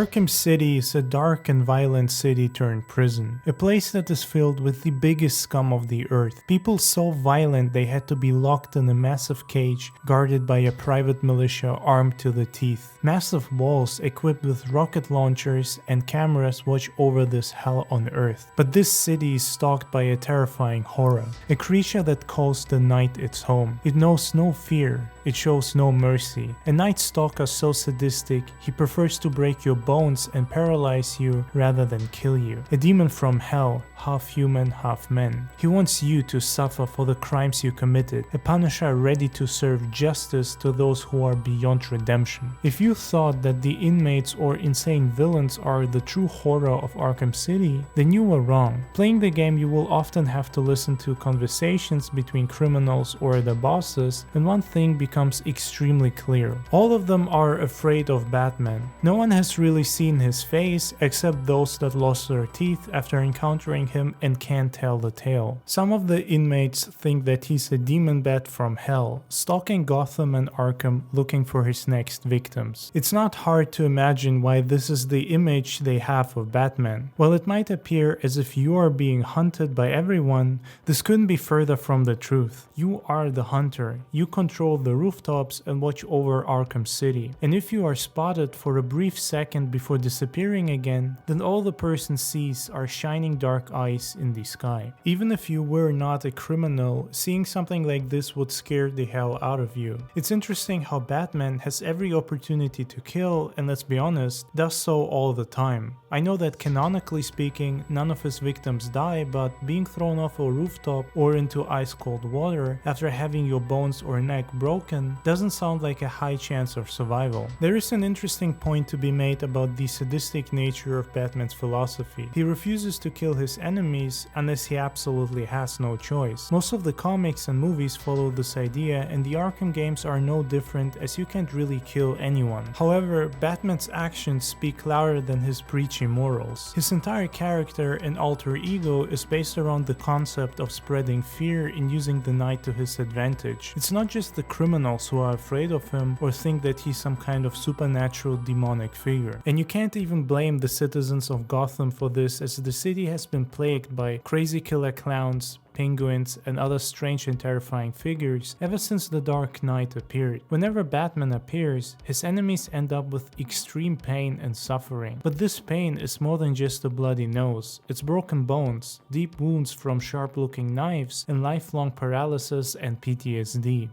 Arkham City is a dark and violent city turned prison, a place that is filled with the biggest scum of the earth. People so violent they had to be locked in a massive cage guarded by a private militia armed to the teeth. Massive walls equipped with rocket launchers and cameras watch over this hell on earth. But this city is stalked by a terrifying horror, a creature that calls the night its home. It knows no fear, it shows no mercy. A night stalker so sadistic, he prefers to break your bones and paralyze you rather than kill you. A demon from hell, half human, half man. He wants you to suffer for the crimes you committed, a punisher ready to serve justice to those who are beyond redemption. If you thought that the inmates or insane villains are the true horror of Arkham City, then you were wrong. Playing the game, you will often have to listen to conversations between criminals or the bosses, and one thing becomes extremely clear. All of them are afraid of Batman. No one has really seen his face except those that lost their teeth after encountering him and can't tell the tale. Some of the inmates think that he's a demon bat from hell, stalking Gotham and Arkham looking for his next victims. It's not hard to imagine why this is the image they have of Batman. While it might appear as if you are being hunted by everyone, this couldn't be further from the truth. You are the hunter. You control the rooftops and watch over Arkham City. And if you are spotted for a brief second before disappearing again, then all the person sees are shining dark eyes in the sky. Even if you were not a criminal, seeing something like this would scare the hell out of you. It's interesting how Batman has every opportunity to kill, and let's be honest, does so all the time. I know that canonically speaking, none of his victims die, but being thrown off a rooftop or into ice cold water after having your bones or neck broken doesn't sound like a high chance of survival. There is an interesting point to be made about the sadistic nature of Batman's philosophy. He refuses to kill his enemies unless he absolutely has no choice. Most of the comics and movies follow this idea, and the Arkham games are no different, as you can't really kill anyone. However, Batman's actions speak louder than his preachy morals. His entire character and alter ego is based around the concept of spreading fear and using the night to his advantage. It's not just the criminals who are afraid of him or think that he's some kind of supernatural demonic figure. And you can't even blame the citizens of Gotham for this, as the city has been plagued by crazy killer clowns, penguins, and other strange and terrifying figures ever since the Dark Knight appeared. Whenever Batman appears, his enemies end up with extreme pain and suffering. But this pain is more than just a bloody nose. It's broken bones, deep wounds from sharp-looking knives, and lifelong paralysis and PTSD.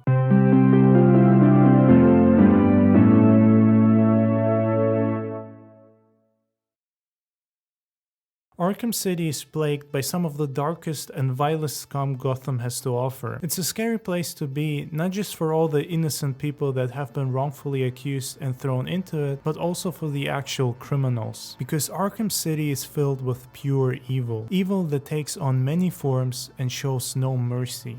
Arkham City is plagued by some of the darkest and vilest scum Gotham has to offer. It's a scary place to be, not just for all the innocent people that have been wrongfully accused and thrown into it, but also for the actual criminals. Because Arkham City is filled with pure evil. Evil that takes on many forms and shows no mercy.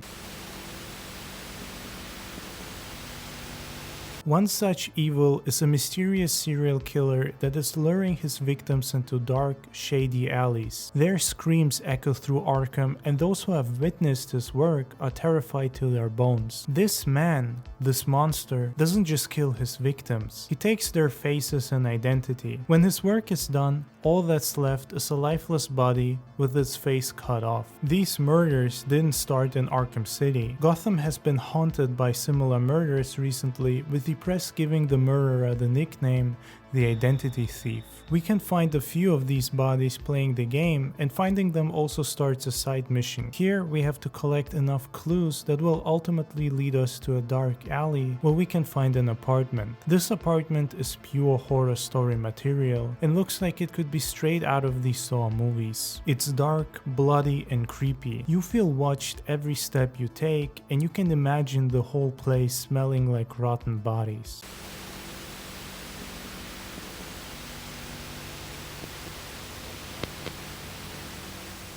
One such evil is a mysterious serial killer that is luring his victims into dark, shady alleys. Their screams echo through Arkham, and those who have witnessed his work are terrified to their bones. This man, this monster, doesn't just kill his victims. He takes their faces and identity. When his work is done, all that's left is a lifeless body with its face cut off. These murders didn't start in Arkham City. Gotham has been haunted by similar murders recently, with the press giving the murderer the nickname the Identity Thief. We can find a few of these bodies playing the game, and finding them also starts a side mission. Here we have to collect enough clues that will ultimately lead us to a dark alley where we can find an apartment. This apartment is pure horror story material and looks like it could be straight out of the Saw movies. It's dark, bloody, and creepy. You feel watched every step you take, and you can imagine the whole place smelling like rotten bodies.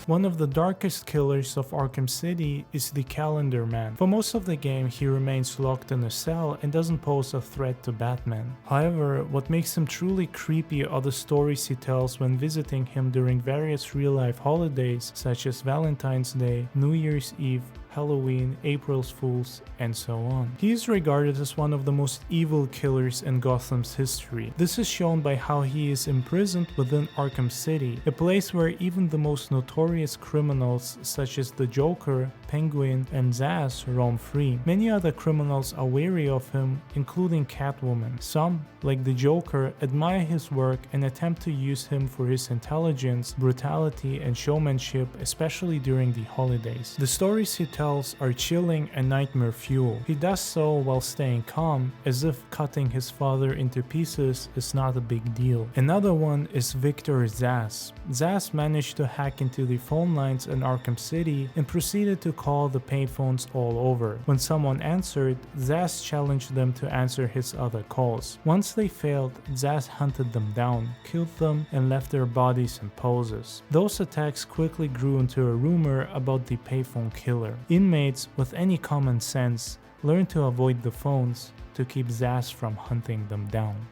One of the darkest killers of Arkham City is the Calendar Man. For most of the game, he remains locked in a cell and doesn't pose a threat to Batman. However, what makes him truly creepy are the stories he tells when visiting him during various real-life holidays such as Valentine's Day, New Year's Eve, Halloween, April's Fools, and so on. He is regarded as one of the most evil killers in Gotham's history. This is shown by how he is imprisoned within Arkham City, a place where even the most notorious criminals such as the Joker, Penguin, and Zsasz roam free. Many other criminals are wary of him, including Catwoman. Some, like the Joker, admire his work and attempt to use him for his intelligence, brutality, and showmanship, especially during the holidays. The stories he tells are chilling and nightmare fuel. He does so while staying calm, as if cutting his father into pieces is not a big deal. Another one is Victor Zsasz. Zsasz managed to hack into the phone lines in Arkham City and proceeded to call the payphones all over. When someone answered, Zsasz challenged them to answer his other calls. Once they failed, Zsasz hunted them down, killed them, and left their bodies in poses. Those attacks quickly grew into a rumor about the payphone killer. Inmates with any common sense learned to avoid the phones to keep Zsasz from hunting them down.